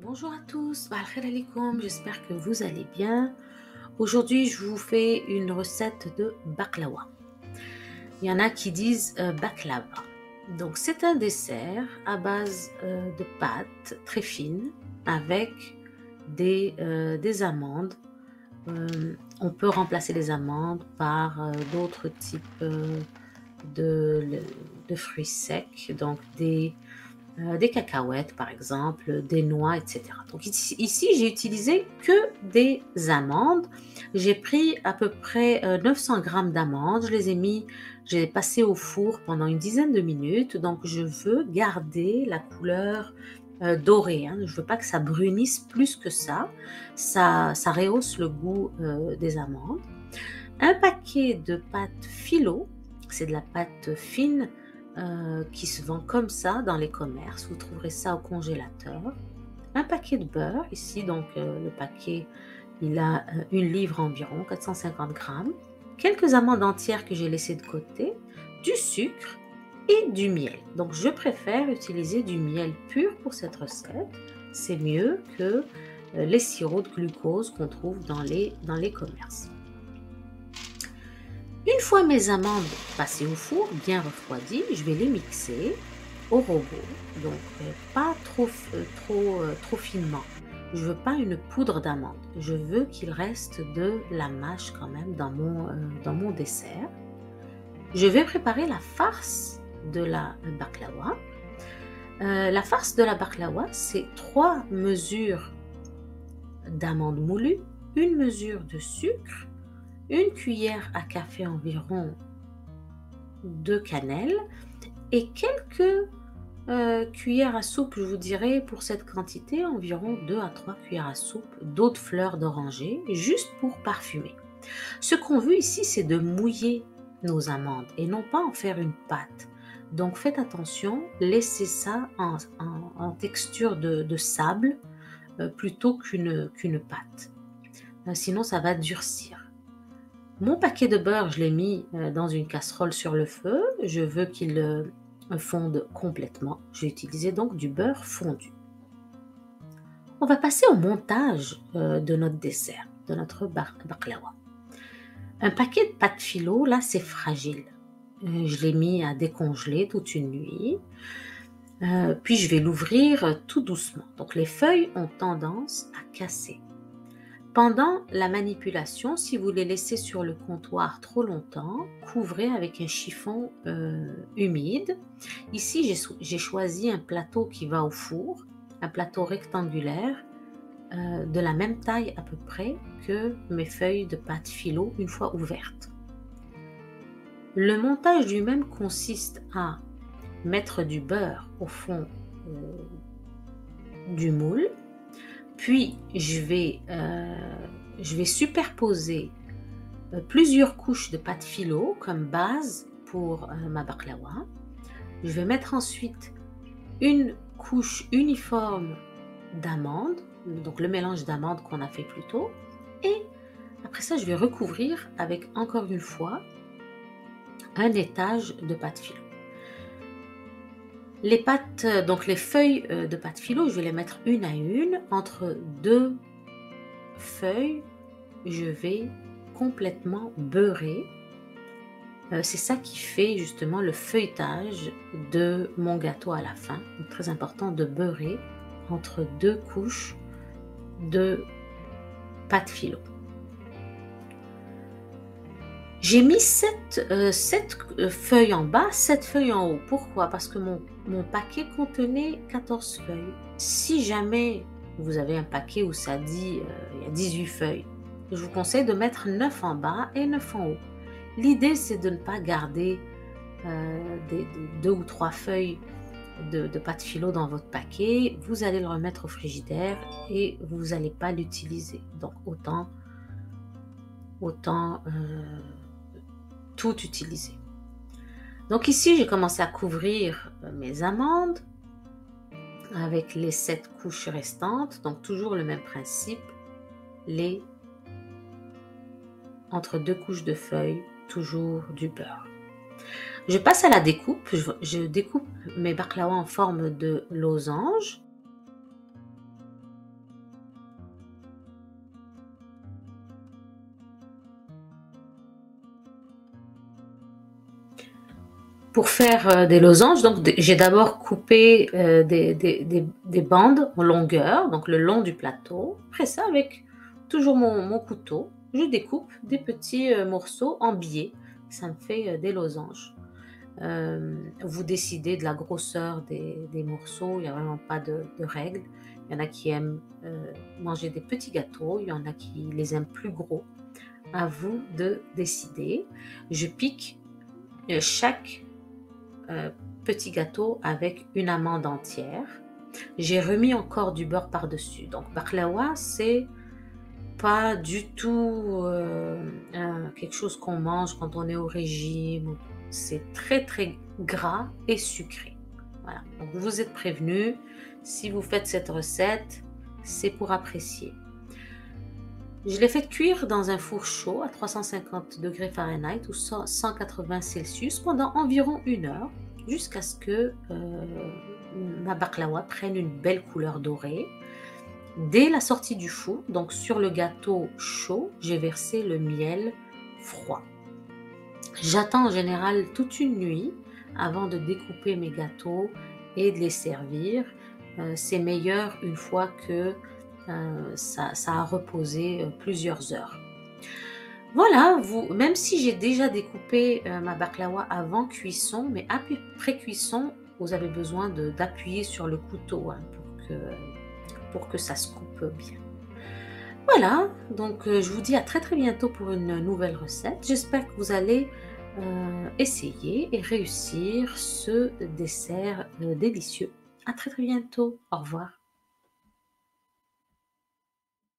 Bonjour à tous, Bahar alaikum, j'espère que vous allez bien. Aujourd'hui, je vous fais une recette de baklawa. Il y en a qui disent baklava. Donc, c'est un dessert à base de pâte très fine avec des amandes. On peut remplacer les amandes par d'autres types de, de fruits secs, donc des cacahuètes par exemple, des noix, etc. Donc ici j'ai utilisé que des amandes. J'ai pris à peu près 900 grammes d'amandes. Je les ai passées au four pendant une dizaine de minutes. Donc je veux garder la couleur dorée. Hein. Je veux pas que ça brunisse plus que ça. Ça rehausse le goût des amandes. Un paquet de pâte phyllo, c'est de la pâte fine qui se vend comme ça dans les commerces. Vous trouverez ça au congélateur. Un paquet de beurre, ici, donc le paquet, il a une livre environ, 450 grammes. Quelques amandes entières que j'ai laissées de côté, du sucre et du miel. Donc, je préfère utiliser du miel pur pour cette recette. C'est mieux que les sirops de glucose qu'on trouve dans les commerces. Une fois mes amandes passées au four, bien refroidies, je vais les mixer au robot, donc pas trop finement. Je veux pas une poudre d'amande, je veux qu'il reste de la mâche quand même dans mon dessert. Je vais préparer la farce de la baklawa. La farce de la baklawa, c'est 3 mesures d'amandes moulues, une mesure de sucre, une cuillère à café environ de cannelle et quelques cuillères à soupe, je vous dirais pour cette quantité, environ 2 à 3 cuillères à soupe d'eau de fleur d'oranger, juste pour parfumer. Ce qu'on veut ici, c'est de mouiller nos amandes et non pas en faire une pâte. Donc faites attention, laissez ça en texture de sable plutôt qu'une pâte. Sinon, ça va durcir. Mon paquet de beurre, je l'ai mis dans une casserole sur le feu. Je veux qu'il fonde complètement. J'ai utilisé donc du beurre fondu. On va passer au montage de notre dessert, de notre baklawa. Un paquet de pâte phyllo, là, c'est fragile. Je l'ai mis à décongeler toute une nuit. Puis je vais l'ouvrir tout doucement. Donc les feuilles ont tendance à casser. Pendant la manipulation, si vous les laissez sur le comptoir trop longtemps, couvrez avec un chiffon humide. Ici, j'ai choisi un plateau qui va au four, un plateau rectangulaire de la même taille à peu près que mes feuilles de pâte phyllo une fois ouvertes. Le montage lui-même consiste à mettre du beurre au fond du moule. Puis, je vais superposer plusieurs couches de pâte phyllo comme base pour ma baklawa. Je vais mettre ensuite une couche uniforme d'amandes, donc le mélange d'amandes qu'on a fait plus tôt. Et après ça, je vais recouvrir avec, encore une fois, un étage de pâte phyllo. Les pâtes, donc les feuilles de pâte phyllo, je vais les mettre une à une. Entre 2 feuilles, je vais complètement beurrer. C'est ça qui fait justement le feuilletage de mon gâteau à la fin. Donc, très important de beurrer entre 2 couches de pâte phyllo. J'ai mis 7 feuilles en bas, 7 feuilles en haut. Pourquoi? Parce que mon paquet contenait 14 feuilles. Si jamais vous avez un paquet où ça dit il y a 18 feuilles, je vous conseille de mettre 9 en bas et 9 en haut. L'idée, c'est de ne pas garder 2 ou 3 feuilles de pâte phyllo dans votre paquet. Vous allez le remettre au frigidaire et vous n'allez pas l'utiliser. Donc, autant tout utiliser. Donc ici, j'ai commencé à couvrir mes amandes avec les 7 couches restantes. Donc toujours le même principe, entre 2 couches de feuilles, toujours du beurre. Je passe à la découpe. Je découpe mes baklawas en forme de losange. Pour faire des losanges, donc j'ai d'abord coupé des bandes en longueur, donc le long du plateau. Après ça, avec toujours mon couteau, je découpe des petits morceaux en biais. Ça me fait des losanges. Vous décidez de la grosseur des morceaux, il n'y a vraiment pas de règle. Il y en a qui aiment manger des petits gâteaux, il y en a qui les aiment plus gros. À vous de décider. Je pique chaque petit gâteau avec une amande entière. J'ai remis encore du beurre par-dessus. Donc baklawa, c'est pas du tout quelque chose qu'on mange quand on est au régime. C'est très très gras et sucré. Voilà. Donc vous êtes prévenus. Si vous faites cette recette, c'est pour apprécier. Je l'ai fait cuire dans un four chaud à 350 degrés Fahrenheit ou 180 Celsius pendant environ 1 heure jusqu'à ce que ma baklawa prenne une belle couleur dorée. Dès la sortie du four, donc sur le gâteau chaud, j'ai versé le miel froid. J'attends en général toute une nuit avant de découper mes gâteaux et de les servir. C'est meilleur une fois que ça a reposé plusieurs heures. Voilà, même si j'ai déjà découpé ma baklawa avant cuisson, mais après cuisson, vous avez besoin d'appuyer sur le couteau pour que ça se coupe bien. Voilà, donc je vous dis à très très bientôt pour une nouvelle recette. J'espère que vous allez essayer et réussir ce dessert délicieux. À très très bientôt. Au revoir.